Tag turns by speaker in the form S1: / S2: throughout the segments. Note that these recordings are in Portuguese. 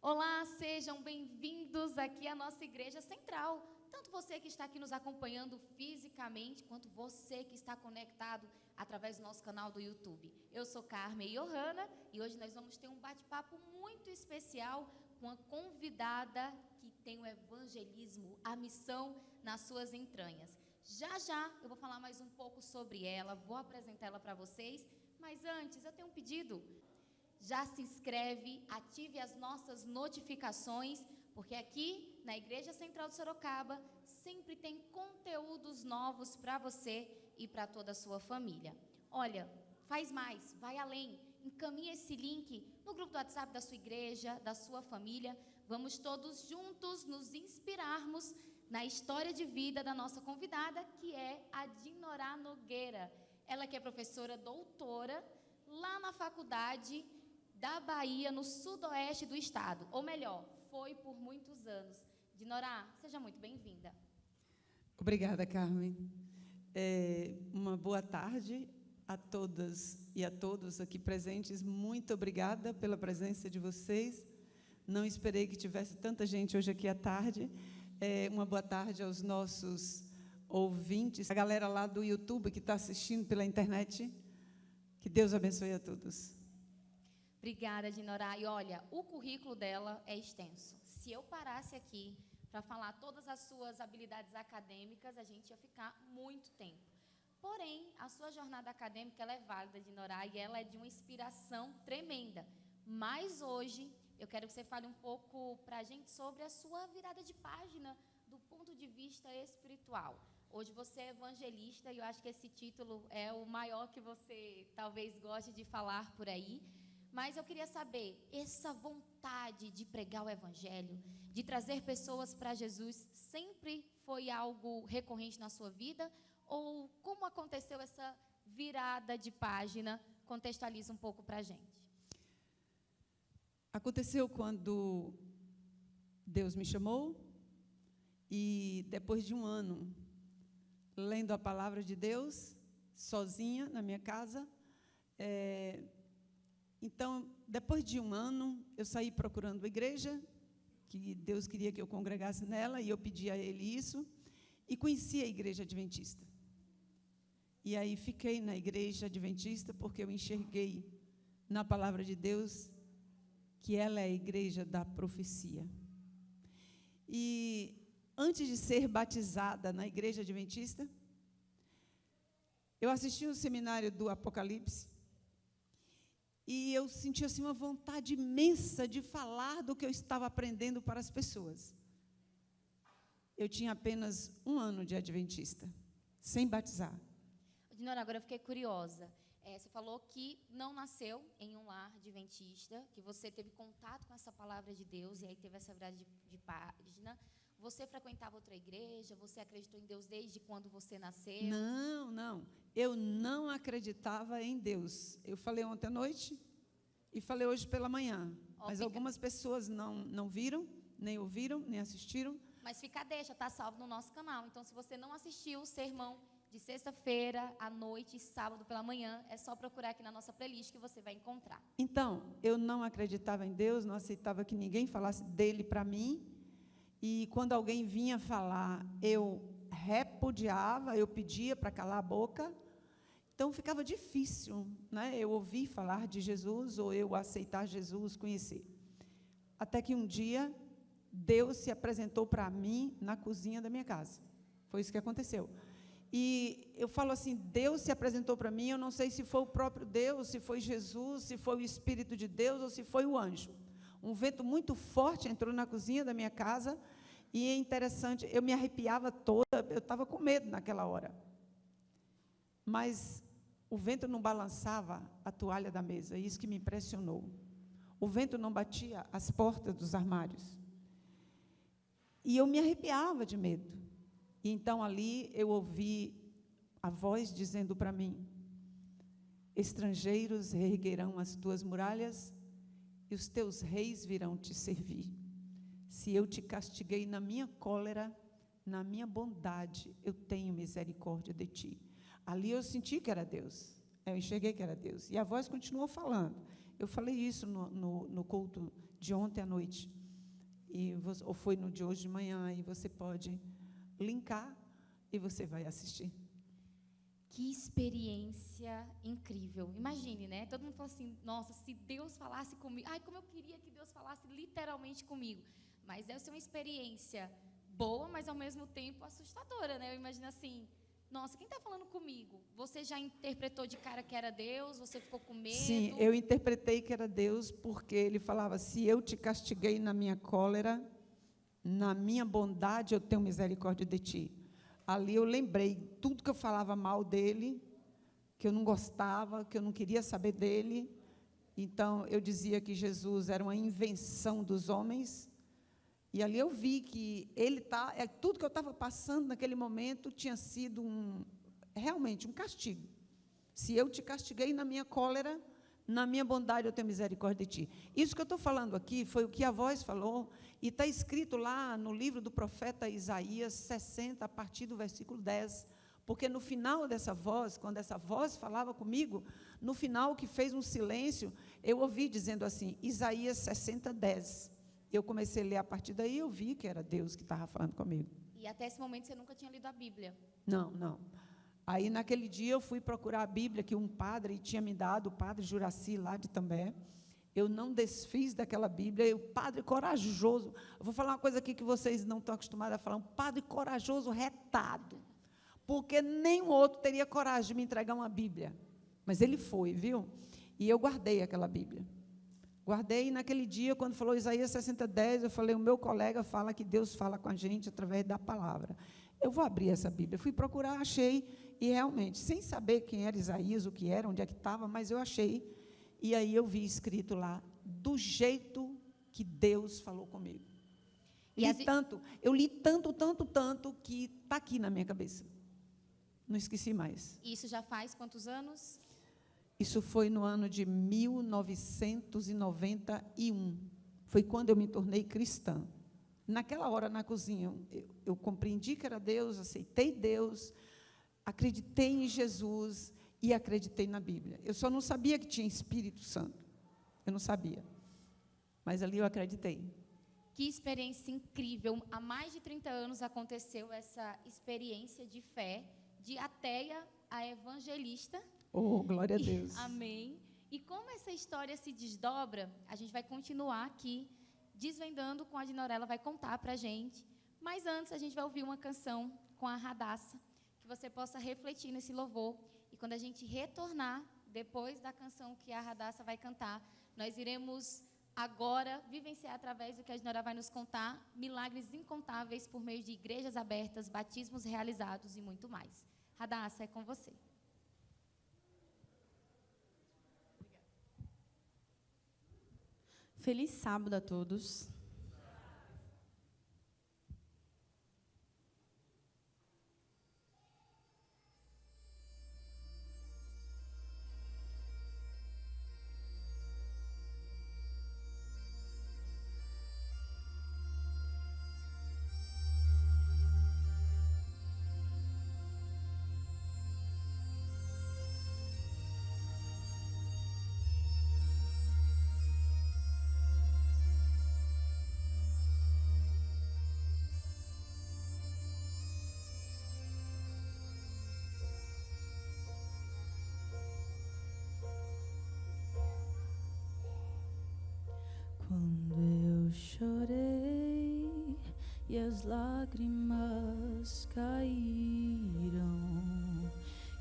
S1: Olá, sejam bem-vindos aqui à nossa Igreja Central. Tanto você que está aqui nos acompanhando fisicamente, quanto você que está conectado através do nosso canal do YouTube. Eu sou Carmen Johanna e hoje nós vamos ter um bate-papo muito especial com uma convidada que tem o evangelismo, a missão nas suas entranhas. Já já eu vou falar mais um pouco sobre ela, vou apresentar ela para vocês, mas antes eu tenho um pedido. Já se inscreve, ative as nossas notificações, porque aqui na Igreja Central de Sorocaba sempre tem conteúdos novos para você e para toda a sua família. Olha, faz mais, vai além, encaminha esse link no grupo do WhatsApp da sua igreja, da sua família. Vamos todos juntos nos inspirarmos na história de vida da nossa convidada, que é a Dinorá Nogueira. Ela que é professora doutora lá na faculdade da Bahia, no sudoeste do estado, ou melhor, foi por muitos anos. Dinorá, seja muito bem-vinda.
S2: Obrigada, Carmen. Uma boa tarde a todas e a todos aqui presentes. Muito obrigada pela presença de vocês. Não esperei que tivesse tanta gente hoje aqui à tarde. Uma boa tarde aos nossos ouvintes, a galera lá do YouTube que está assistindo pela internet. Que Deus abençoe a todos.
S1: Obrigada, Dinorá. E olha, o currículo dela é extenso. Se eu parasse aqui para falar todas as suas habilidades acadêmicas, a gente ia ficar muito tempo. Porém, a sua jornada acadêmica ela é válida, Dinorá, e ela é de uma inspiração tremenda. Mas hoje, eu quero que você fale um pouco para a gente sobre a sua virada de página do ponto de vista espiritual. Hoje você é evangelista e eu acho que esse título é o maior que você talvez goste de falar por aí. Mas eu queria saber, essa vontade de pregar o evangelho, de trazer pessoas para Jesus, sempre foi algo recorrente na sua vida? Ou como aconteceu essa virada de página? Contextualiza um pouco para a gente.
S2: Aconteceu quando Deus me chamou e depois de um ano lendo a palavra de Deus, sozinha na minha casa, então, depois de um ano, eu saí procurando a igreja, que Deus queria que eu congregasse nela, e eu pedi a Ele isso, e conheci a igreja adventista. E aí fiquei na igreja adventista, porque eu enxerguei na palavra de Deus que ela é a igreja da profecia. E antes de ser batizada na igreja adventista, eu assisti um seminário do Apocalipse, e eu senti assim, uma vontade imensa de falar do que eu estava aprendendo para as pessoas. Eu tinha apenas um ano de adventista, sem batizar.
S1: Dinorá, agora eu fiquei curiosa. Você falou que não nasceu em um lar adventista, que você teve contato com essa palavra de Deus, e aí teve essa virada de página. Você frequentava outra igreja? Você acreditou em Deus desde quando você nasceu?
S2: Não. Eu não acreditava em Deus. Eu falei ontem à noite e falei hoje pela manhã. Mas algumas pessoas não viram, nem ouviram, nem assistiram.
S1: Mas fica a deixa, está salvo no nosso canal. Então, se você não assistiu o sermão de sexta-feira à noite e sábado pela manhã, é só procurar aqui na nossa playlist que você vai encontrar.
S2: Então, eu não acreditava em Deus, não aceitava que ninguém falasse dele para mim. E quando alguém vinha falar, eu repudiava, eu pedia para calar a boca. Então, ficava difícil, né? Eu ouvir falar de Jesus ou eu aceitar Jesus, conhecer. Até que um dia, Deus se apresentou para mim na cozinha da minha casa. Foi isso que aconteceu. E eu falo assim, Deus se apresentou para mim, eu não sei se foi o próprio Deus, se foi Jesus, se foi o Espírito de Deus ou se foi o anjo. Um vento muito forte entrou na cozinha da minha casa e é interessante, eu me arrepiava toda, eu estava com medo naquela hora. Mas o vento não balançava a toalha da mesa, isso que me impressionou. O vento não batia as portas dos armários. E eu me arrepiava de medo. E então ali eu ouvi a voz dizendo para mim, estrangeiros reerguerão as tuas muralhas e os teus reis virão te servir. Se eu te castiguei na minha cólera, na minha bondade, eu tenho misericórdia de ti. Ali eu senti que era Deus. Eu enxerguei que era Deus. E a voz continuou falando. Eu falei isso no culto de ontem à noite, ou foi no de hoje de manhã, e você pode linkar e você vai assistir.
S1: Que experiência incrível. Imagine, né? Todo mundo fala assim, nossa, se Deus falasse comigo. Ai, como eu queria que Deus falasse literalmente comigo. Mas deve ser uma experiência boa, mas ao mesmo tempo assustadora, né? Eu imagino assim, nossa, quem está falando comigo? Você já interpretou de cara que era Deus? Você ficou com medo?
S2: Sim, eu interpretei que era Deus, porque ele falava, se eu te castiguei na minha cólera, na minha bondade eu tenho misericórdia de ti. Ali eu lembrei tudo que eu falava mal dele, que eu não gostava, que eu não queria saber dele. Então, eu dizia que Jesus era uma invenção dos homens. E ali eu vi que tudo que eu estava passando naquele momento tinha sido realmente um castigo. Se eu te castiguei na minha cólera, na minha bondade eu tenho misericórdia de ti. Isso que eu estou falando aqui foi o que a voz falou, e está escrito lá no livro do profeta Isaías 60, a partir do versículo 10, porque no final dessa voz, quando essa voz falava comigo, no final que fez um silêncio, eu ouvi dizendo assim, Isaías 60, 10. Eu comecei a ler a partir daí, eu vi que era Deus que estava falando comigo.
S1: E até esse momento você nunca tinha lido a Bíblia?
S2: Não. Aí, naquele dia, eu fui procurar a Bíblia que um padre tinha me dado, o padre Juraci, lá de També. Eu não desfiz daquela Bíblia, e o padre corajoso, eu vou falar uma coisa aqui que vocês não estão acostumados a falar, um padre corajoso, retado, porque nenhum outro teria coragem de me entregar uma Bíblia, mas ele foi, viu? E eu guardei aquela Bíblia. Guardei, e naquele dia, quando falou Isaías 60, 10, eu falei, o meu colega fala que Deus fala com a gente através da palavra. Eu vou abrir essa Bíblia. Fui procurar, achei, e realmente, sem saber quem era Isaías, o que era, onde é que estava, mas eu achei, e aí eu vi escrito lá, do jeito que Deus falou comigo. Eu li tanto, que está aqui na minha cabeça. Não esqueci mais.
S1: Isso já faz quantos anos?
S2: Isso foi no ano de 1991. Foi quando eu me tornei cristã. Naquela hora, na cozinha, eu compreendi que era Deus, aceitei Deus, acreditei em Jesus e acreditei na Bíblia. Eu só não sabia que tinha Espírito Santo. Eu não sabia. Mas ali eu acreditei.
S1: Que experiência incrível. Há mais de 30 anos aconteceu essa experiência de fé, de ateia a evangelista.
S2: Oh, glória a Deus.
S1: Amém. E como essa história se desdobra, a gente vai continuar aqui desvendando com a Dinorella, vai contar para a gente. Mas antes, a gente vai ouvir uma canção com a Radassa, que você possa refletir nesse louvor. E quando a gente retornar, depois da canção que a Radassa vai cantar, nós iremos agora vivenciar através do que a Dinorella vai nos contar, milagres incontáveis por meio de igrejas abertas, batismos realizados e muito mais. Radassa, é com você.
S3: Feliz sábado a todos. Quando eu chorei e as lágrimas caíram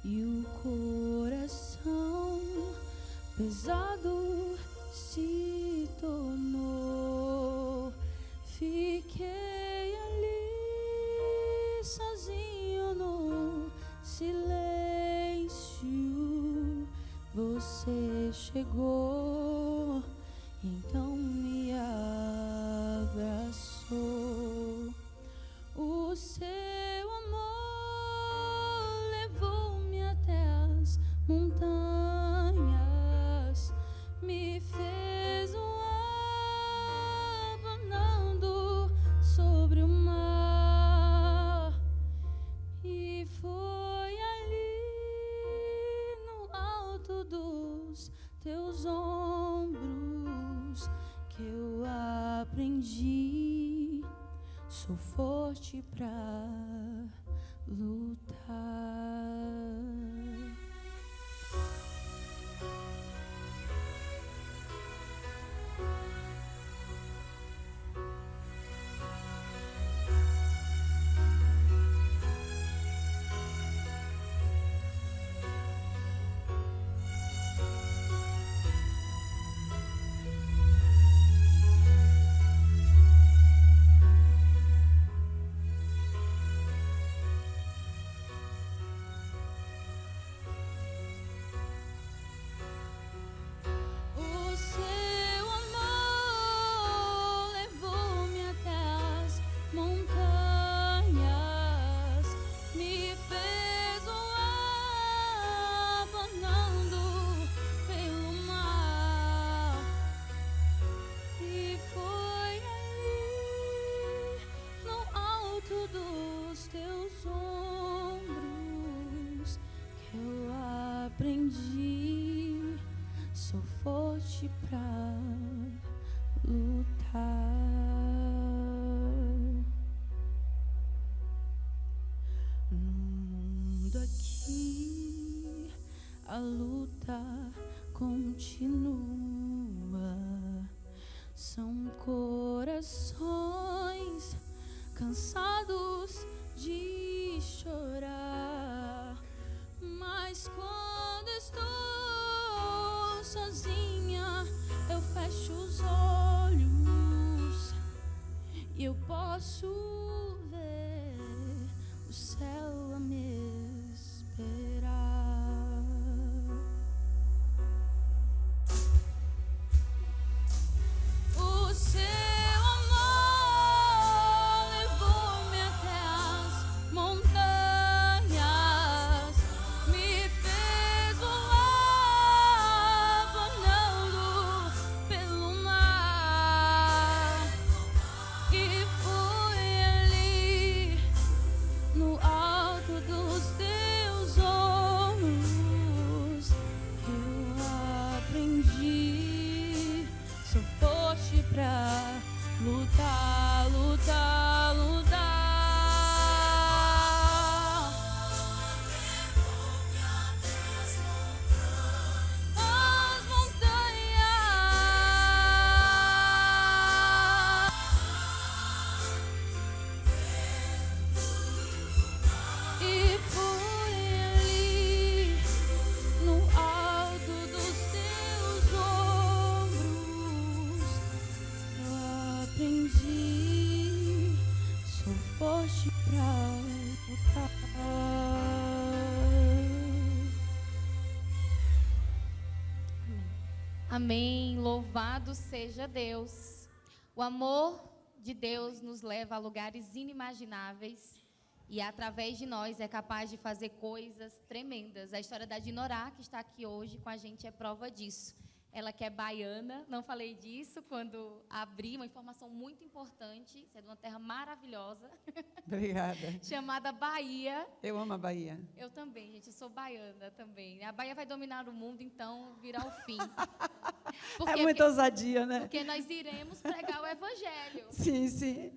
S3: e o coração pesado se tornou, fiquei ali sozinho no silêncio. Você chegou, então me abraçou. O seu amor levou-me até as montanhas, me fez abanando sobre o mar, e foi ali no alto dos teus ombros aprendi, sou forte pra lutar. O seu amor levou-me até as montanhas, me fez voar, planando pelo mar. E foi ali, no alto dos teus ombros, que eu aprendi, sou forte pra lutar. No mundo aqui, a luta continua. São corações cansados de chorar, mas quando estou sozinha, eu fecho os olhos e eu posso ver o céu a me esperar. O seu amor levou-me até as montanhas, me fez voar, planando pelo mar. E foi ali, no alto dos teus ombros, que eu aprendi, sou forte pra lutar, lutar, lutar. As montanhas. E foi ali, no alto dos teus ombros, eu aprendi, sou forte pra lutar.
S1: Amém. Louvado seja Deus. O amor de Deus nos leva a lugares inimagináveis e através de nós é capaz de fazer coisas tremendas. A história da Dinorá, que está aqui hoje com a gente, é prova disso. Ela que é baiana, não falei disso quando abri, uma informação muito importante. Você é de uma terra maravilhosa,
S2: Obrigada.
S1: chamada Bahia.
S2: Eu amo a Bahia.
S1: Eu também, gente, eu sou baiana também. A Bahia vai dominar o mundo, então virá o fim.
S2: É muita ousadia, né?
S1: Porque nós iremos pregar o evangelho.
S2: Sim, sim.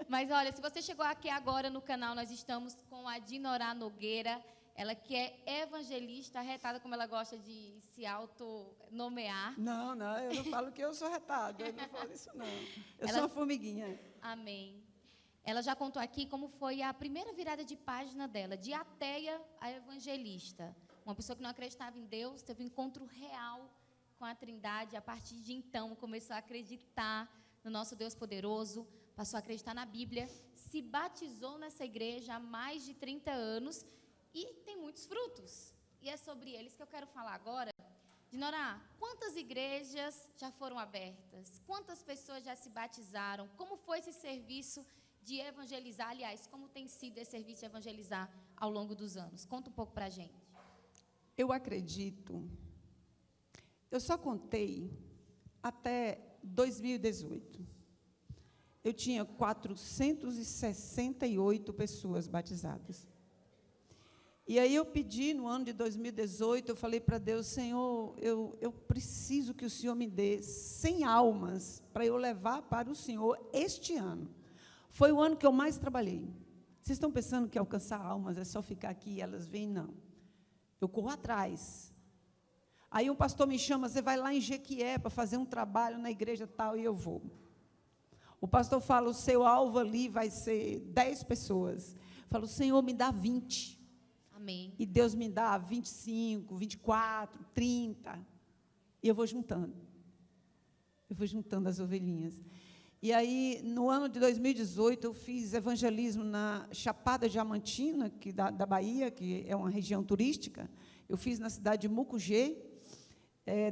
S1: Mas olha, se você chegou aqui agora no canal, nós estamos com a Dinorá Nogueira, ela que é evangelista retada, como ela gosta de se autonomear.
S2: Não, não, eu não falo que eu sou retada, eu não falo isso, não. Eu
S1: Ela-
S2: sou uma formiguinha.
S1: Amém. Ela já contou aqui como foi a primeira virada de página dela, de ateia a evangelista. Uma pessoa que não acreditava em Deus, teve um encontro real com a Trindade. A partir de então, começou a acreditar no nosso Deus poderoso, passou a acreditar na Bíblia, se batizou nessa igreja há mais de 30 anos e tem muitos frutos. E é sobre eles que eu quero falar agora. Dinorá, quantas igrejas já foram abertas? Quantas pessoas já se batizaram? Como foi esse serviço de evangelizar? Aliás, como tem sido esse serviço de evangelizar ao longo dos anos? Conta um pouco para a gente.
S2: Eu acredito, eu só contei até 2018. Eu tinha 468 pessoas batizadas. E aí eu pedi, no ano de 2018, eu falei para Deus, Senhor, eu preciso que o Senhor me dê 100 almas para eu levar para o Senhor este ano. Foi o ano que eu mais trabalhei. Vocês estão pensando que alcançar almas é só ficar aqui e elas vêm? Não. Eu corro atrás. Aí um pastor me chama, você vai lá em Jequié para fazer um trabalho na igreja tal, e eu vou. O pastor fala, o seu alvo ali vai ser 10 pessoas. Eu falo, Senhor, me dá 20.
S1: Amém.
S2: E Deus me dá 25, 24, 30. E eu vou juntando. Eu vou juntando as ovelhinhas. E aí, no ano de 2018, eu fiz evangelismo na Chapada Diamantina, da Bahia, que é uma região turística. Eu fiz na cidade de Mucugê.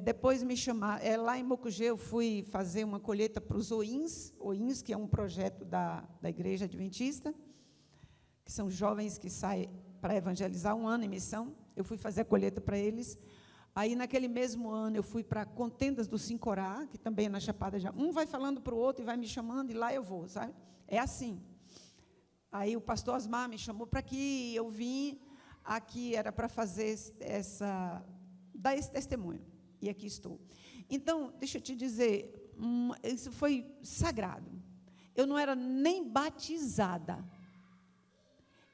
S2: Depois me chamaram, lá em Mucugê eu fui fazer uma colheita para os OINs, que é um projeto da Igreja Adventista, que são jovens que saem para evangelizar, 1 ano em missão. Eu fui fazer a colheita para eles. Aí, naquele mesmo ano, eu fui para Contendas do Sincorá, que também é na Chapada. Um vai falando para o outro e vai me chamando, e lá eu vou, sabe? É assim. Aí, o pastor Osmar me chamou para aqui, eu vim. Aqui era para fazer dar esse testemunho. E aqui estou. Então, deixa eu te dizer, isso foi sagrado. Eu não era nem batizada.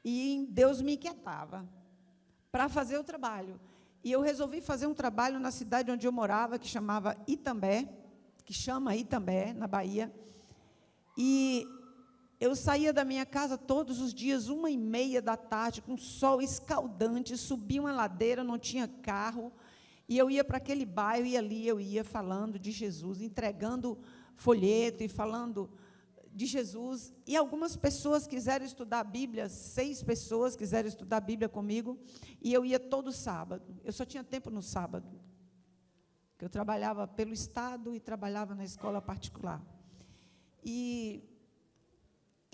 S2: E Deus me inquietava para fazer o trabalho. E eu resolvi fazer um trabalho na cidade onde eu morava, que chama Itambé, na Bahia. E eu saía da minha casa todos os dias, 1h30 da tarde, com sol escaldante, subia uma ladeira, não tinha carro, e eu ia para aquele bairro, e ali eu ia falando de Jesus, entregando folheto e falando de Jesus. E algumas pessoas quiseram estudar a Bíblia, 6 pessoas quiseram estudar a Bíblia comigo, e eu ia todo sábado. Eu só tinha tempo no sábado, porque eu trabalhava pelo Estado e trabalhava na escola particular. E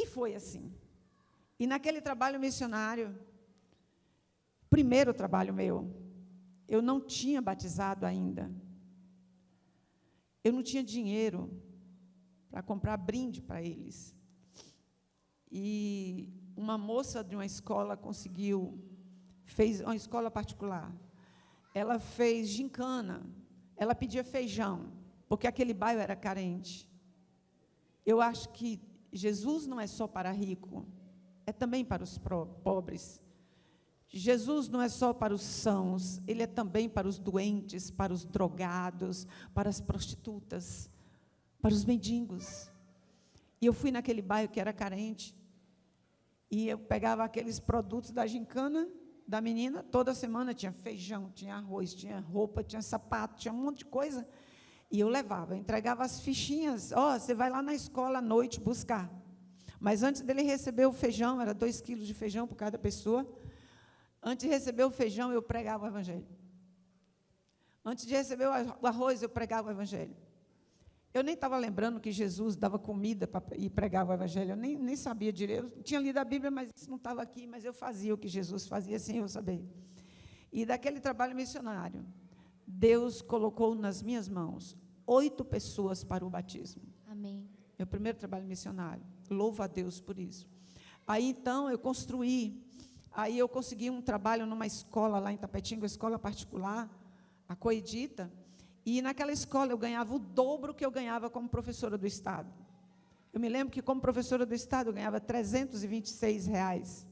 S2: foi assim. E naquele trabalho missionário, primeiro trabalho meu, eu não tinha batizado ainda. Eu não tinha dinheiro para comprar brinde para eles. E uma moça de uma escola fez uma escola particular. Ela fez gincana, ela pedia feijão, porque aquele bairro era carente. Eu acho que Jesus não é só para rico, é também para os pobres. Jesus não é só para os sãos, ele é também para os doentes, para os drogados, para as prostitutas, para os mendigos. E eu fui naquele bairro que era carente, e eu pegava aqueles produtos da gincana da menina, toda semana tinha feijão, tinha arroz, tinha roupa, tinha sapato, tinha um monte de coisa, e eu levava, eu entregava as fichinhas, você vai lá na escola à noite buscar. Mas antes dele receber o feijão, era 2 quilos de feijão por cada pessoa, antes de receber o feijão, eu pregava o evangelho. Antes de receber o arroz, eu pregava o evangelho. Eu nem estava lembrando que Jesus dava comida e pregava o evangelho. Eu nem sabia direito. Eu tinha lido a Bíblia, mas não estava aqui. Mas eu fazia o que Jesus fazia, sem eu saber. E daquele trabalho missionário, Deus colocou nas minhas mãos 8 pessoas para o batismo.
S1: Amém.
S2: Meu primeiro trabalho missionário. Louvo a Deus por isso. Aí, então, eu consegui um trabalho numa escola lá em Tapetinga, uma escola particular, a Coedita. E naquela escola eu ganhava o dobro que eu ganhava como professora do Estado. Eu me lembro que, como professora do Estado, eu ganhava R$326.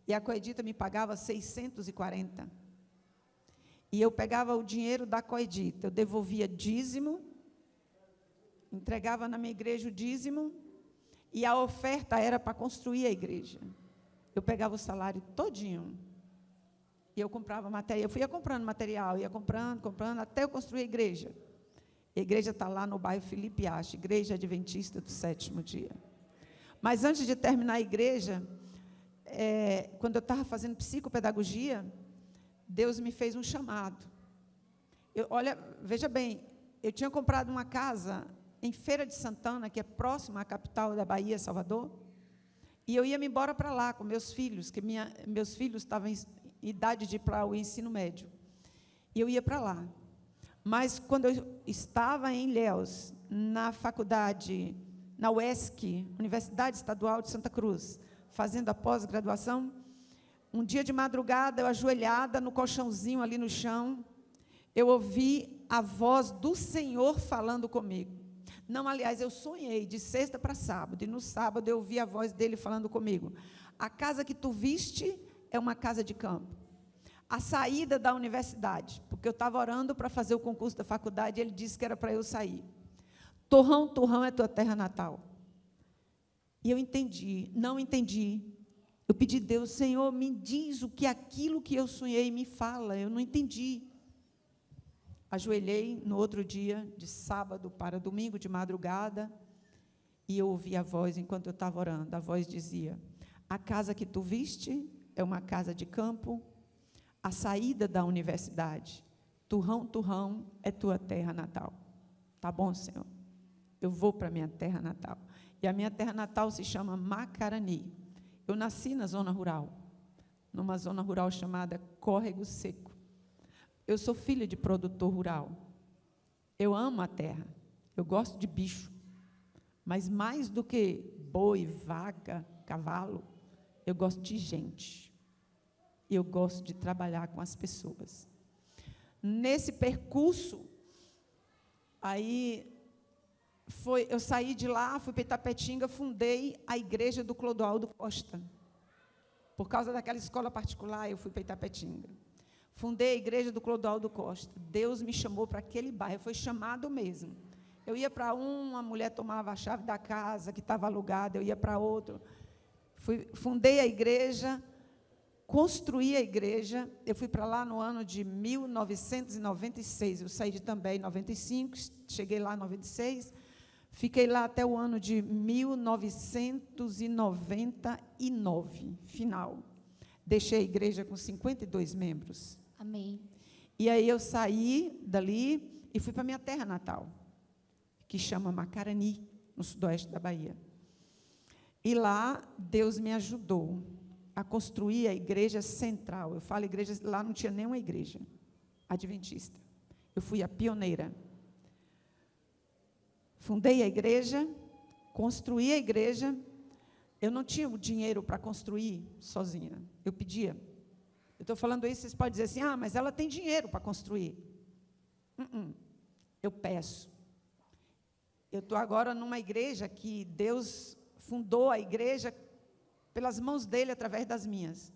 S2: E a Coedita me pagava 640. E eu pegava o dinheiro da Coedita, eu devolvia dízimo, entregava na minha igreja o dízimo, e a oferta era para construir a igreja. Eu pegava o salário todinho. E eu comprava material, eu fui comprando material, ia comprando, até eu construir a igreja. A igreja está lá no bairro Felipe Ache, Igreja Adventista do 7º Dia. Mas antes de terminar a igreja, quando eu estava fazendo psicopedagogia, Deus me fez um chamado. Veja bem, eu tinha comprado uma casa em Feira de Santana, que é próxima à capital da Bahia, Salvador, e eu ia me embora para lá com meus filhos, que meus filhos estavam em idade de ir para o ensino médio. E eu ia para lá. Mas, quando eu estava em Ilhéus, na faculdade, na UESC, Universidade Estadual de Santa Cruz, fazendo a pós-graduação, Um dia de madrugada, eu ajoelhada no colchãozinho ali no chão, eu ouvi a voz do Senhor falando comigo. Não, aliás, eu sonhei de sexta para sábado, e no sábado eu ouvi a voz dele falando comigo. A casa que tu viste é uma casa de campo. A saída da universidade, porque eu estava orando para fazer o concurso da faculdade, e ele disse que era para eu sair. Torrão, Torrão é tua terra natal. E eu entendi, não entendi. Eu pedi a Deus, Senhor, me diz o que aquilo que eu sonhei me fala. Eu não entendi. Ajoelhei no outro dia, de sábado para domingo, de madrugada, e eu ouvi a voz enquanto eu estava orando. A voz dizia, a casa que tu viste é uma casa de campo, a saída da universidade, Torrão, Torrão é tua terra natal. Tá bom, Senhor? Eu vou para a minha terra natal. E a minha terra natal se chama Macarani. Eu nasci na zona rural, numa zona rural chamada Córrego Seco. Eu sou filha de produtor rural. Eu amo a terra. Eu gosto de bicho. Mas mais do que boi, vaca, cavalo, eu gosto de gente. E eu gosto de trabalhar com as pessoas. Nesse percurso, aí eu saí de lá, fui para Itapetinga, fundei a igreja do Clodoaldo Costa. Por causa daquela escola particular, eu fui para Itapetinga. Fundei a igreja do Clodoaldo Costa. Deus me chamou para aquele bairro, foi chamado mesmo. Eu ia para uma mulher tomava a chave da casa que estava alugada, eu ia para outro. Fundei a igreja, construí a igreja. Eu fui para lá no ano de 1996. Eu saí de També em 95, cheguei lá em 96. Fiquei lá até o ano de 1999, final. Deixei a igreja com 52 membros.
S1: Amém.
S2: E aí eu saí dali e fui para a minha terra natal, que chama Macarani, no sudoeste da Bahia. E lá Deus me ajudou a construir a igreja central. Eu falo igreja, lá não tinha nenhuma igreja adventista. Eu fui a pioneira. Fundei a igreja, construí a igreja. Eu não tinha o dinheiro para construir sozinha. Eu pedia. Eu estou falando isso, vocês podem dizer assim, mas ela tem dinheiro para construir. Eu peço. Eu estou agora numa igreja que Deus fundou a igreja pelas mãos dele, através das minhas.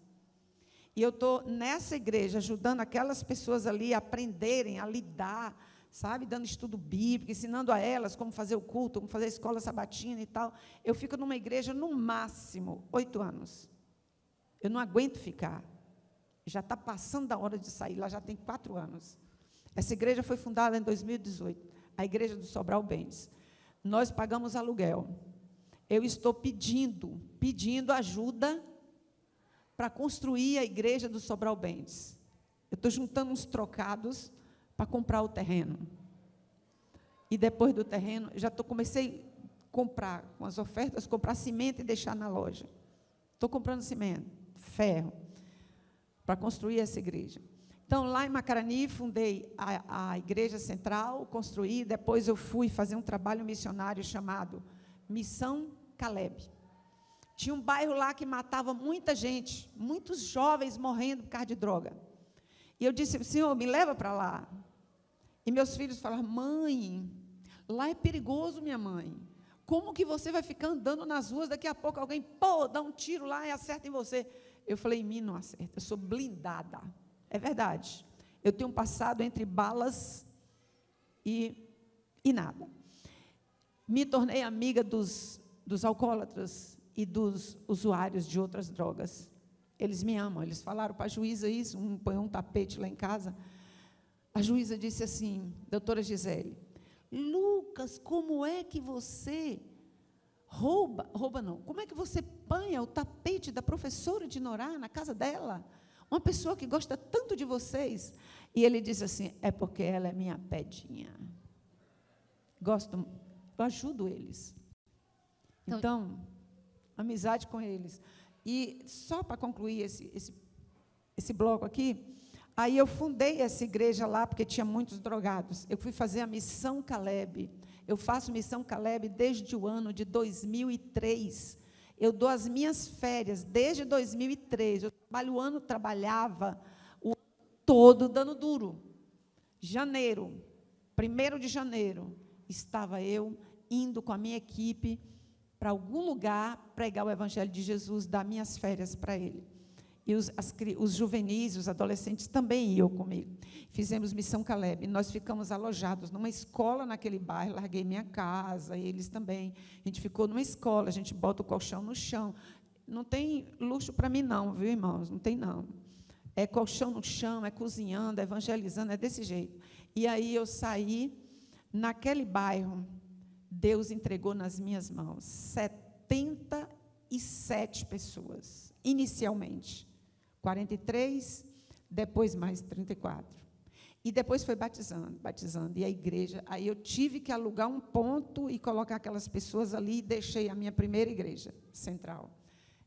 S2: E eu estou nessa igreja, ajudando aquelas pessoas ali a aprenderem, a lidar, sabe, dando estudo bíblico, ensinando a elas como fazer o culto, como fazer a escola sabatina e tal. Eu fico numa igreja, no máximo, 8 anos. Eu não aguento ficar. Já está passando da hora de sair, lá já tem 4 anos. Essa igreja foi fundada em 2018, a igreja do Sobral Bens. Nós pagamos aluguel. Eu estou pedindo ajuda para construir a igreja do Sobral Bens. Eu estou juntando uns trocados para comprar o terreno. E depois do terreno, comecei a comprar, com as ofertas, comprar cimento e deixar na loja. Estou comprando cimento, ferro, para construir essa igreja. Então, lá em Macarani, fundei a igreja central, construí, depois eu fui fazer um trabalho missionário chamado Missão Caleb. Tinha um bairro lá que matava muita gente, muitos jovens morrendo por causa de droga. E eu disse, Senhor, me leva para lá. E meus filhos falaram, mãe, lá é perigoso, minha mãe. Como que você vai ficar andando nas ruas, daqui a pouco alguém, dá um tiro lá e acerta em você. Eu falei, em mim não acerta, eu sou blindada. É verdade. Eu tenho um passado entre balas e nada. Me tornei amiga dos alcoólatras e dos usuários de outras drogas. Eles me amam. Eles falaram para a juíza isso, põe um tapete lá em casa. A juíza disse assim, doutora Gisele, Lucas, como é que você rouba não, como é que você apanha o tapete da professora de Norá na casa dela? Uma pessoa que gosta tanto de vocês. E ele disse assim, é porque ela é minha pedinha. Eu ajudo eles. Então, amizade com eles. E só para concluir esse bloco aqui, aí eu fundei essa igreja lá, porque tinha muitos drogados. Eu fui fazer a Missão Caleb. Eu faço Missão Caleb desde o ano de 2003. Eu dou as minhas férias desde 2003. Eu trabalho o ano, trabalhava o ano todo dando duro. Janeiro, 1º de janeiro, estava eu indo com a minha equipe para algum lugar pregar o Evangelho de Jesus, dar minhas férias para ele. E os juvenis, os adolescentes também iam comigo. Fizemos Missão Caleb. Nós ficamos alojados numa escola naquele bairro, larguei minha casa, eles também. A gente ficou numa escola, a gente bota o colchão no chão. Não tem luxo para mim não, viu, irmãos? Não tem não. É colchão no chão, é cozinhando, é evangelizando, é desse jeito. E aí eu saí, naquele bairro, Deus entregou nas minhas mãos 77 pessoas, inicialmente. 43, depois mais 34. E depois foi batizando. E a igreja, aí eu tive que alugar um ponto e colocar aquelas pessoas ali, e deixei a minha primeira igreja central.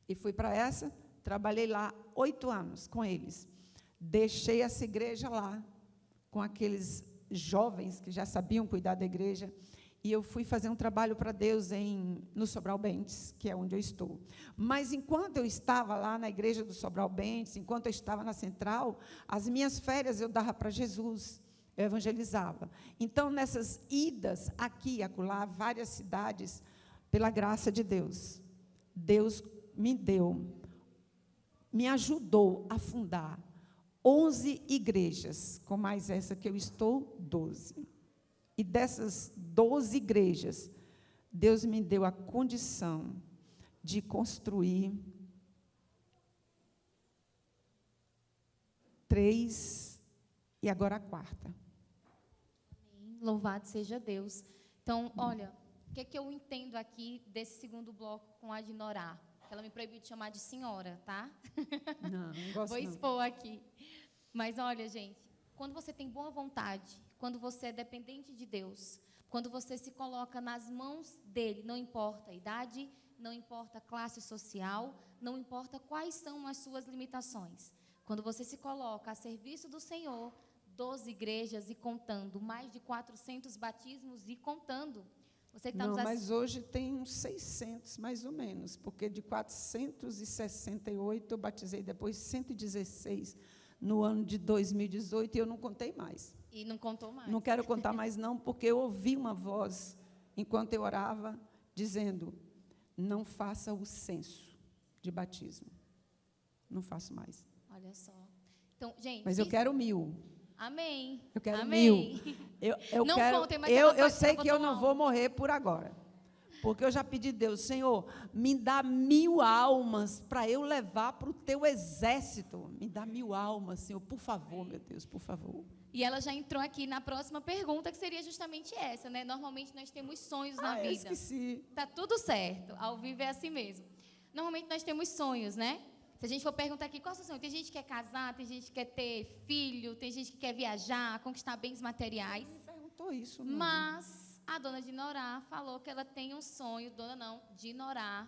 S2: E fui para essa, trabalhei lá 8 anos com eles. Deixei essa igreja lá, com aqueles jovens que já sabiam cuidar da igreja, e eu fui fazer um trabalho para Deus no Sobral Bentes, que é onde eu estou. Mas, enquanto eu estava lá na igreja do Sobral Bentes, enquanto eu estava na central, as minhas férias eu dava para Jesus, eu evangelizava. Então, nessas idas aqui e acolá, várias cidades, pela graça de Deus, Deus me ajudou a fundar 11 igrejas, com mais essa que eu estou, 12. E dessas 12 igrejas, Deus me deu a condição de construir 3 e agora a 4ª.
S1: Louvado seja Deus. Então, olha, o que é que eu entendo aqui desse segundo bloco com a de Norá? Ela me proibiu de chamar de senhora, tá?
S2: Não gosto
S1: Vou expor aqui. Mas, olha, gente, quando você tem boa vontade, quando você é dependente de Deus, quando você se coloca nas mãos dele, não importa a idade, não importa a classe social, não importa quais são as suas limitações. Quando você se coloca a serviço do Senhor, 12 igrejas e contando, mais de 400 batismos e contando. Você que tá
S2: Não, mas hoje tem uns 600, mais ou menos, porque de 468 eu batizei depois 116 no ano de 2018 e eu não contei mais.
S1: E não contou mais.
S2: Não quero contar mais não, porque eu ouvi uma voz, enquanto eu orava, dizendo, não faça o censo de batismo. Não faço mais.
S1: Olha só. Então, gente...
S2: Mas eu quero 1000.
S1: Amém.
S2: Eu quero
S1: Amém.
S2: 1000. Eu
S1: não
S2: quero,
S1: contem, mas
S2: eu sei que eu não vou morrer por agora. Porque eu já pedi a Deus, Senhor, me dá 1000 almas para eu levar para o teu exército. Me dá 1000 almas, Senhor, por favor, meu Deus, por favor.
S1: E ela já entrou aqui na próxima pergunta, que seria justamente essa, né? Normalmente nós temos sonhos na vida.
S2: Eu esqueci.
S1: Tá tudo certo. Ao vivo é assim mesmo. Normalmente nós temos sonhos, né? Se a gente for perguntar aqui, qual é o seu sonho? Tem gente que quer casar, tem gente que quer ter filho, tem gente que quer viajar, conquistar bens materiais.
S2: Não perguntou isso, não.
S1: Mas a dona de Norá falou que ela tem um sonho, dona não, de Norá.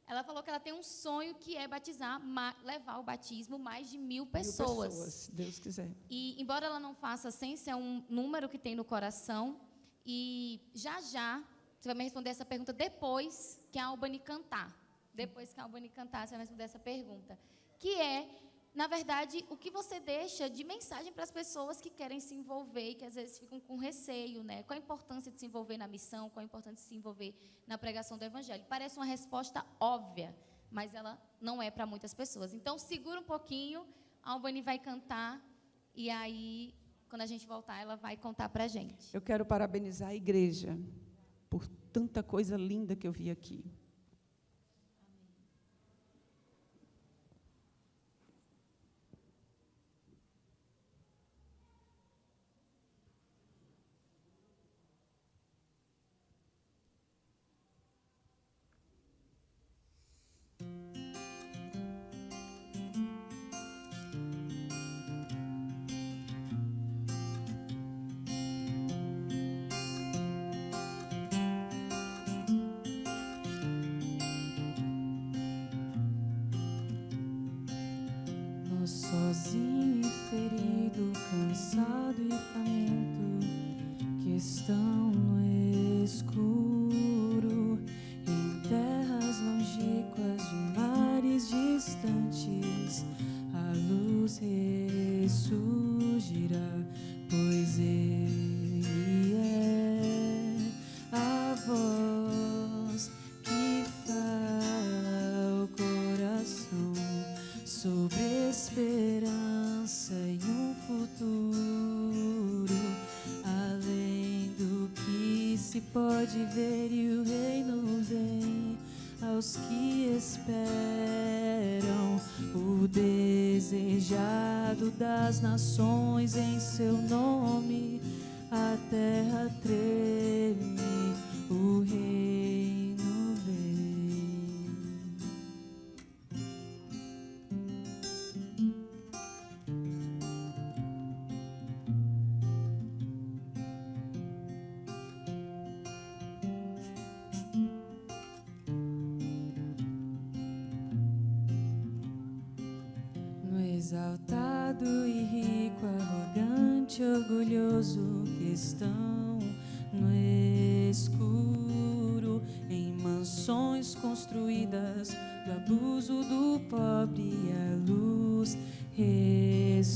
S1: Ela falou que ela tem um sonho que é batizar, levar o batismo mais de 1000 pessoas.
S2: 1000 pessoas, se Deus quiser.
S1: E, embora ela não faça sem ser um número que tem no coração, e já, você vai me responder essa pergunta depois que a Albany cantar. Depois que a Albany cantar, você vai me responder essa pergunta. Que é, na verdade, o que você deixa de mensagem para as pessoas que querem se envolver e que às vezes ficam com receio, né? Qual a importância de se envolver na missão, qual a importância de se envolver na pregação do Evangelho? Parece uma resposta óbvia, mas ela não é para muitas pessoas. Então, segura um pouquinho, a Albany vai cantar e aí, quando a gente voltar, ela vai contar para a gente.
S2: Eu quero parabenizar a igreja por tanta coisa linda que eu vi aqui.
S3: Sozinho e ferido, cansado e faminto, que estão no escuro, em terras longínquas de mares distantes, pode ver e o reino vem aos que esperam. O desejado das nações em seu nome, a terra treme, o reino vem. No exaltado e rico, arrogante, orgulhoso que estão no escuro, em mansões construídas do abuso do pobre, a luz ressurgirá,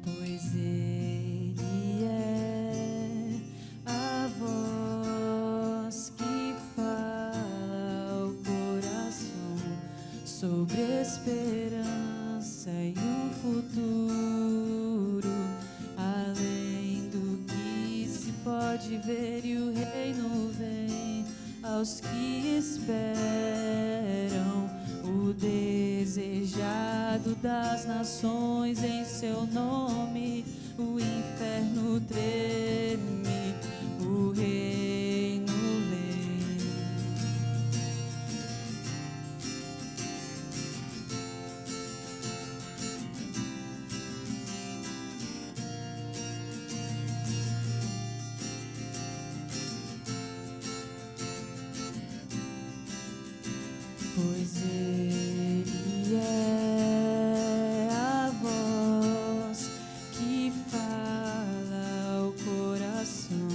S3: pois ele é a voz que fala ao coração sobre esperança e um futuro além do que se pode ver, e o reino vem aos que esperam. O desejado das nações em seu nome, o inferno treme, o reino vem. Pois ele é a voz que fala ao coração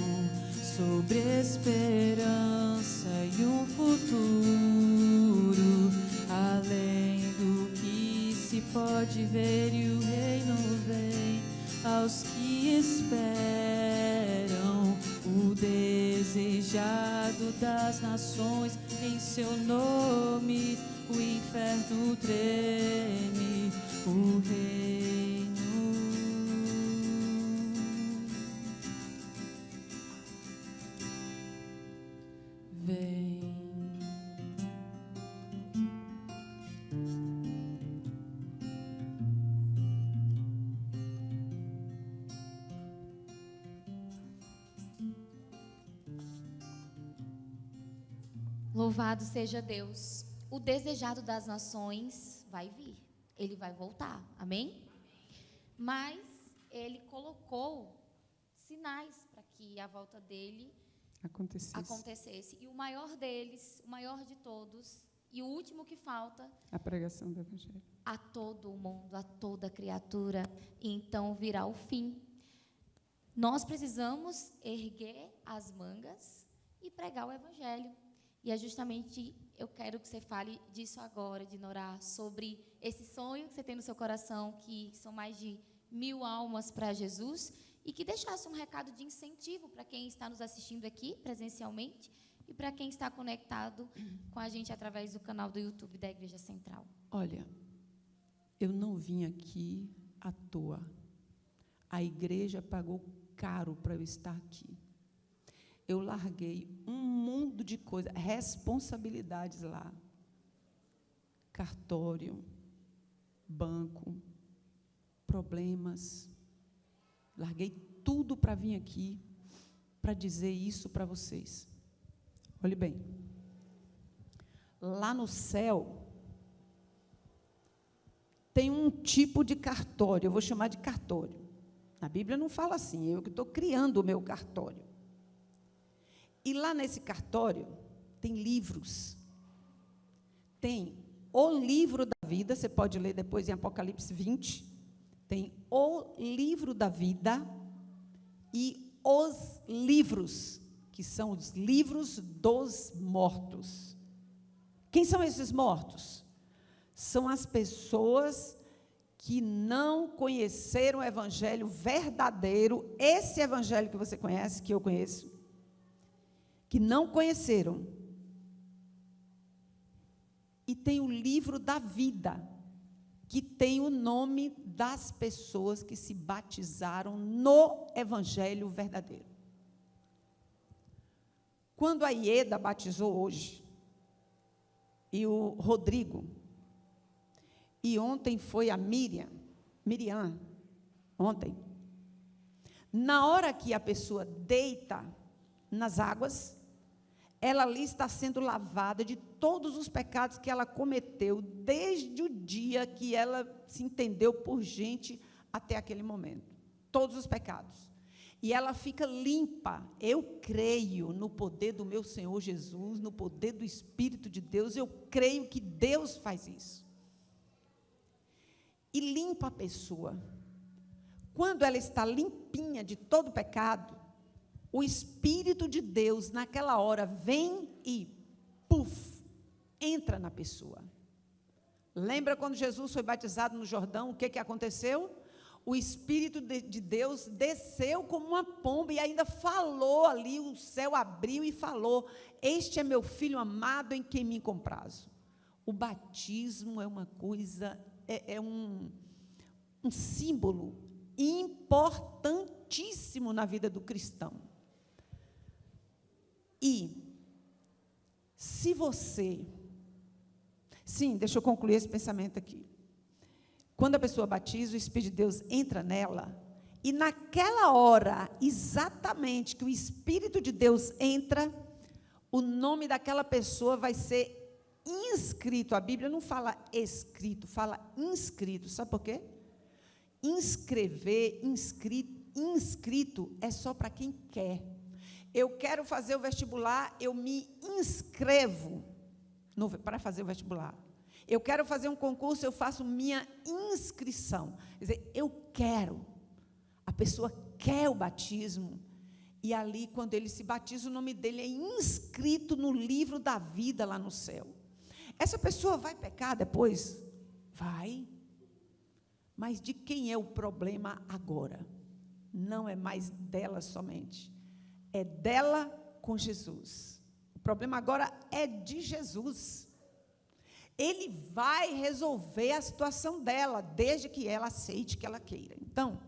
S3: sobre esperança e um futuro além do que se pode ver, e o reino vem aos que esperam. O desejado das nações em seu nome, o inferno treme, o reino vem.
S1: Louvado seja Deus. O desejado das nações vai vir. Ele vai voltar. Amém? Mas ele colocou sinais para que a volta dele acontecesse. E o maior deles, o maior de todos, e o último que falta,
S2: A pregação do Evangelho.
S1: a todo o mundo, a toda criatura, e então virá o fim. Nós precisamos erguer as mangas e pregar o Evangelho. E é justamente, eu quero que você fale disso agora, Dinorá, sobre esse sonho que você tem no seu coração, que são mais de 1000 almas para Jesus, e que deixasse um recado de incentivo para quem está nos assistindo aqui presencialmente e para quem está conectado com a gente através do canal do YouTube da Igreja Central.
S2: Olha, eu não vim aqui à toa. A igreja pagou caro para eu estar aqui. Eu larguei um mundo de coisas, responsabilidades lá. Cartório, banco, problemas. Larguei tudo para vir aqui, para dizer isso para vocês. Olhe bem. Lá no céu, tem um tipo de cartório, eu vou chamar de cartório. A Bíblia não fala assim, eu que estou criando o meu cartório. E lá nesse cartório tem livros. Tem o livro da vida, você pode ler depois em Apocalipse 20. Tem o livro da vida e os livros, que são os livros dos mortos. Quem são esses mortos? São as pessoas que não conheceram o evangelho verdadeiro, esse evangelho que você conhece, que eu conheço, que não conheceram. E tem o livro da vida, que tem o nome das pessoas que se batizaram no evangelho verdadeiro. Quando a Ieda batizou hoje, e o Rodrigo, e ontem foi a Miriam, ontem, na hora que a pessoa deita nas águas, ela ali está sendo lavada de todos os pecados que ela cometeu, desde o dia que ela se entendeu por gente até aquele momento. Todos os pecados. E ela fica limpa. Eu creio no poder do meu Senhor Jesus, no poder do Espírito de Deus, eu creio que Deus faz isso. E limpa a pessoa. Quando ela está limpinha de todo pecado, o Espírito de Deus, naquela hora, vem e, puf, entra na pessoa. Lembra quando Jesus foi batizado no Jordão, o que aconteceu? O Espírito de Deus desceu como uma pomba e ainda falou ali, o céu abriu e falou: este é meu filho amado em quem me comprazo. O batismo é uma coisa, é um símbolo importantíssimo na vida do cristão. E, se você... Sim, deixa eu concluir esse pensamento aqui. Quando a pessoa batiza, o Espírito de Deus entra nela, e naquela hora, exatamente, que o Espírito de Deus entra, o nome daquela pessoa vai ser inscrito. A Bíblia não fala escrito, fala inscrito. Sabe por quê? Inscrever, inscrito é só para quem quer. Eu quero fazer o vestibular, eu me inscrevo para fazer o vestibular. Eu quero fazer um concurso, eu faço minha inscrição. Quer dizer, eu quero. A pessoa quer o batismo. E ali, quando ele se batiza, o nome dele é inscrito no livro da vida lá no céu. Essa pessoa vai pecar depois? Vai. Mas de quem é o problema agora? Não é mais dela somente. É dela com Jesus. O problema agora é de Jesus. Ele vai resolver a situação dela, desde que ela aceite que ela queira. Então,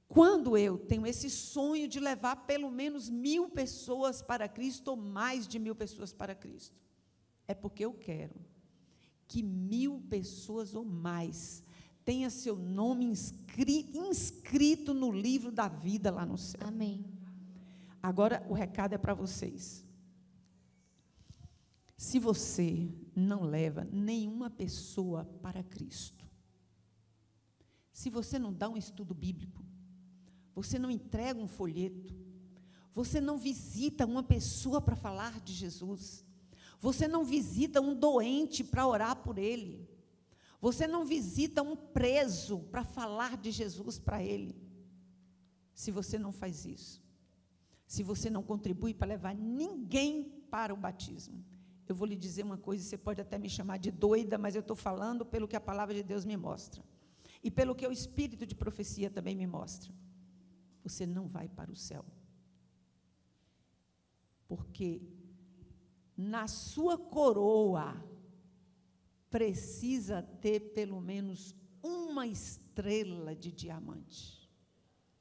S2: quando eu tenho esse sonho de levar pelo menos 1.000 pessoas para Cristo, ou mais de 1.000 pessoas para Cristo, é porque eu quero que 1.000 pessoas ou mais tenha seu nome inscrito no livro da vida lá no céu.
S1: Amém.
S2: Agora, o recado é para vocês. Se você não leva nenhuma pessoa para Cristo, se você não dá um estudo bíblico, você não entrega um folheto, você não visita uma pessoa para falar de Jesus, você não visita um doente para orar por ele, você não visita um preso para falar de Jesus para ele, se você não faz isso, se você não contribui para levar ninguém para o batismo, eu vou lhe dizer uma coisa, você pode até me chamar de doida, mas eu estou falando pelo que a palavra de Deus me mostra. E pelo que o Espírito de profecia também me mostra. Você não vai para o céu. Porque na sua coroa precisa ter pelo menos uma estrela de diamante.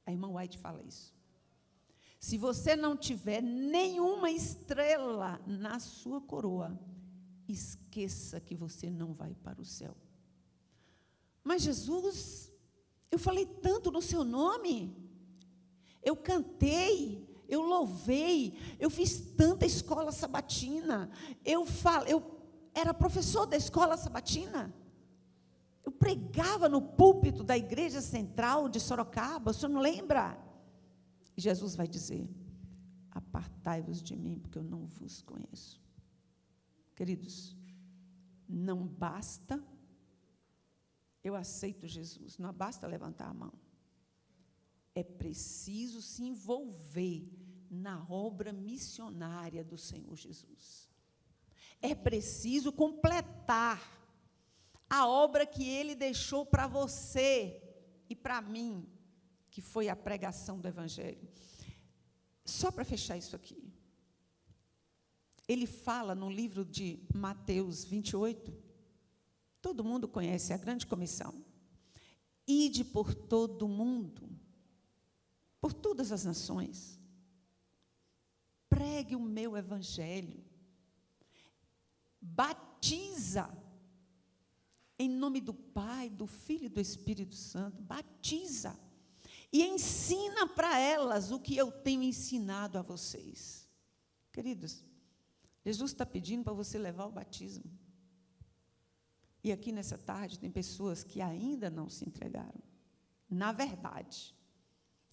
S2: A irmã White fala isso. Se você não tiver nenhuma estrela na sua coroa, esqueça que você não vai para o céu. Mas Jesus, eu falei tanto no seu nome, eu cantei, eu louvei, eu fiz tanta escola sabatina, eu era professor da escola sabatina, eu pregava no púlpito da igreja central de Sorocaba, o senhor não lembra? Jesus vai dizer: apartai-vos de mim, porque eu não vos conheço. Queridos, não basta eu aceito Jesus, não basta levantar a mão. É preciso se envolver na obra missionária do Senhor Jesus. É preciso completar a obra que Ele deixou para você e para mim, que foi a pregação do Evangelho. Só para fechar isso aqui. Ele fala no livro de Mateus 28, todo mundo conhece a grande comissão. Ide por todo o mundo, por todas as nações. Pregue pregue o meu evangelho. Batiza. Em nome do Pai, do Filho e do Espírito Santo. Batiza. E ensina para elas o que eu tenho ensinado a vocês. Queridos, Jesus está pedindo para você levar o batismo. E aqui nessa tarde tem pessoas que ainda não se entregaram. Na verdade,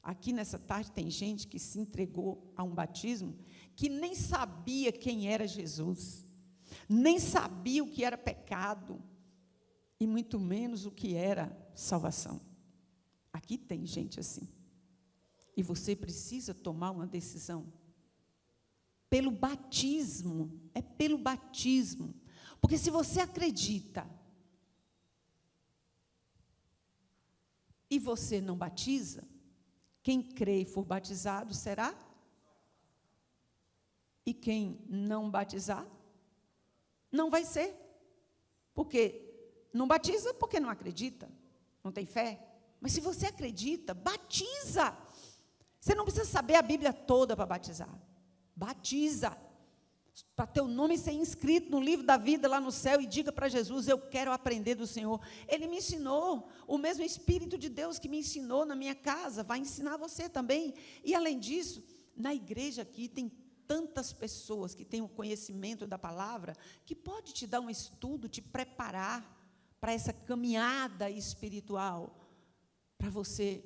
S2: aqui nessa tarde tem gente que se entregou a um batismo que nem sabia quem era Jesus, nem sabia o que era pecado, e muito menos o que era salvação. Aqui tem gente assim. E você precisa tomar uma decisão. Pelo batismo, é pelo batismo. Porque se você acredita e você não batiza, quem crê e for batizado será? E quem não batizar, não vai ser. Porque não batiza porque não acredita, não tem fé. Mas se você acredita, batiza. Você não precisa saber a Bíblia toda para batizar. Batiza. Para teu nome ser inscrito no livro da vida lá no céu, e diga para Jesus: eu quero aprender do Senhor. Ele me ensinou, o mesmo Espírito de Deus que me ensinou na minha casa, vai ensinar você também. E além disso, na igreja aqui tem tantas pessoas que têm o conhecimento da palavra, que pode te dar um estudo, te preparar para essa caminhada espiritual, para você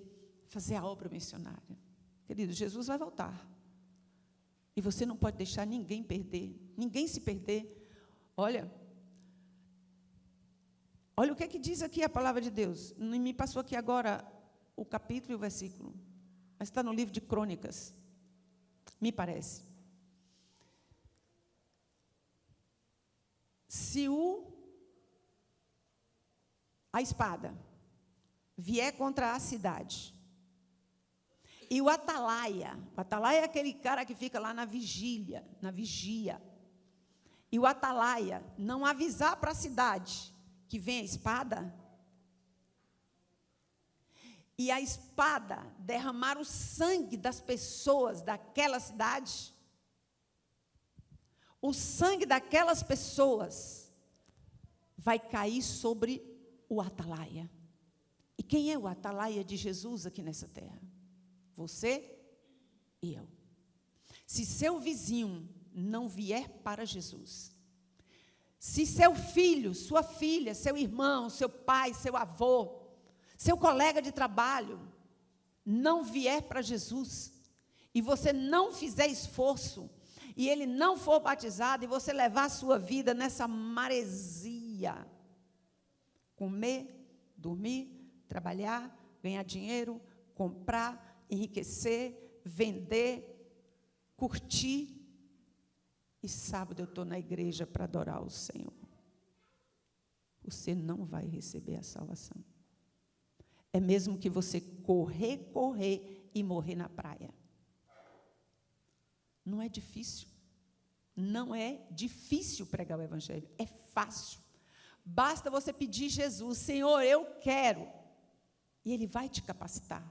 S2: fazer a obra missionária. Querido, Jesus vai voltar. E você não pode deixar ninguém perder, ninguém se perder. Olha o que diz aqui a palavra de Deus. Não me passou aqui agora o capítulo e o versículo, mas está no livro de Crônicas, me parece. Se a espada vier contra a cidade, e o atalaia é aquele cara que fica lá na vigia, e o atalaia não avisar para a cidade que vem a espada, e a espada derramar o sangue das pessoas daquela cidade, o sangue daquelas pessoas vai cair sobre o atalaia. E quem é o atalaia de Jesus aqui nessa terra? Você e eu. Se seu vizinho não vier para Jesus, se seu filho, sua filha, seu irmão, seu pai, seu avô, seu colega de trabalho não vier para Jesus, e você não fizer esforço, e ele não for batizado, e você levar a sua vida nessa maresia, comer, dormir, trabalhar, ganhar dinheiro, comprar, enriquecer, vender, curtir, e sábado eu estou na igreja para adorar o Senhor, você não vai receber a salvação. É mesmo que você correr e morrer na praia. Não é difícil. Não é difícil pregar o evangelho, é fácil. Basta você pedir Jesus: Senhor, eu quero, e Ele vai te capacitar.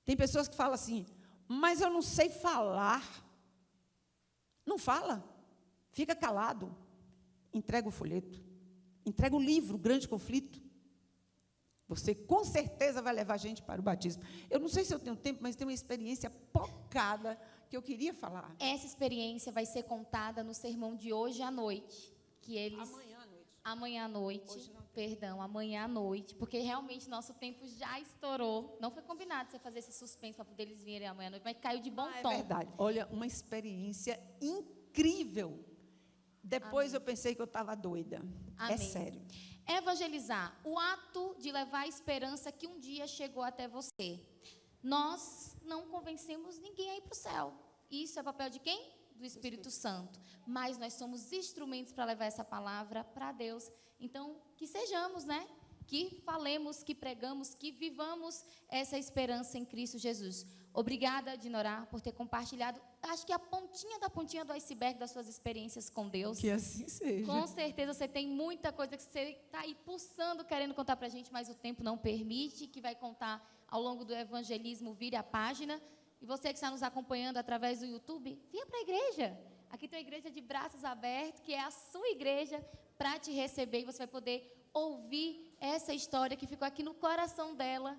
S2: Tem pessoas que falam assim: mas eu não sei falar. Não fala, fica calado, entrega o folheto, entrega o livro, o Grande Conflito. Você com certeza vai levar a gente para o batismo. Eu não sei se eu tenho tempo, mas tem uma experiência pocada que eu queria falar.
S1: Essa experiência vai ser contada no sermão de hoje à noite, que eles... Amanhã à noite, amanhã à noite, porque realmente nosso tempo já estourou. Não foi combinado você fazer esse suspense para poder eles virem amanhã à noite, mas caiu de bom tom.
S2: É verdade. Olha, uma experiência incrível. Depois eu pensei que eu estava doida. Amém. É sério.
S1: Evangelizar, o ato de levar a esperança que um dia chegou até você. Nós não convencemos ninguém a ir para o céu. Isso é papel de quem? Do Espírito Santo. Mas nós somos instrumentos para levar essa palavra para Deus. Então, que sejamos, né? Que falemos, que pregamos, que vivamos essa esperança em Cristo Jesus. Obrigada, Dinorá, por ter compartilhado, acho que a pontinha da pontinha do iceberg das suas experiências com Deus.
S2: Que assim seja.
S1: Com certeza você tem muita coisa que você está aí pulsando, querendo contar para a gente, mas o tempo não permite, que vai contar ao longo do evangelismo, vire a página. E você que está nos acompanhando através do YouTube, venha para a igreja. Aqui tem uma igreja de braços abertos, que é a sua igreja, para te receber. E você vai poder ouvir essa história que ficou aqui no coração dela,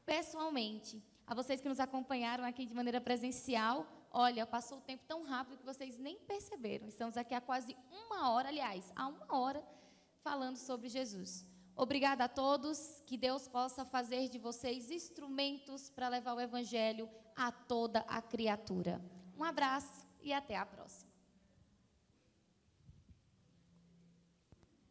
S1: pessoalmente. A vocês que nos acompanharam aqui de maneira presencial, olha, passou o tempo tão rápido que vocês nem perceberam. Estamos aqui há quase 1 hora, aliás, há 1 hora, falando sobre Jesus. Obrigada a todos, que Deus possa fazer de vocês instrumentos para levar o Evangelho a toda a criatura. Um abraço e até a próxima.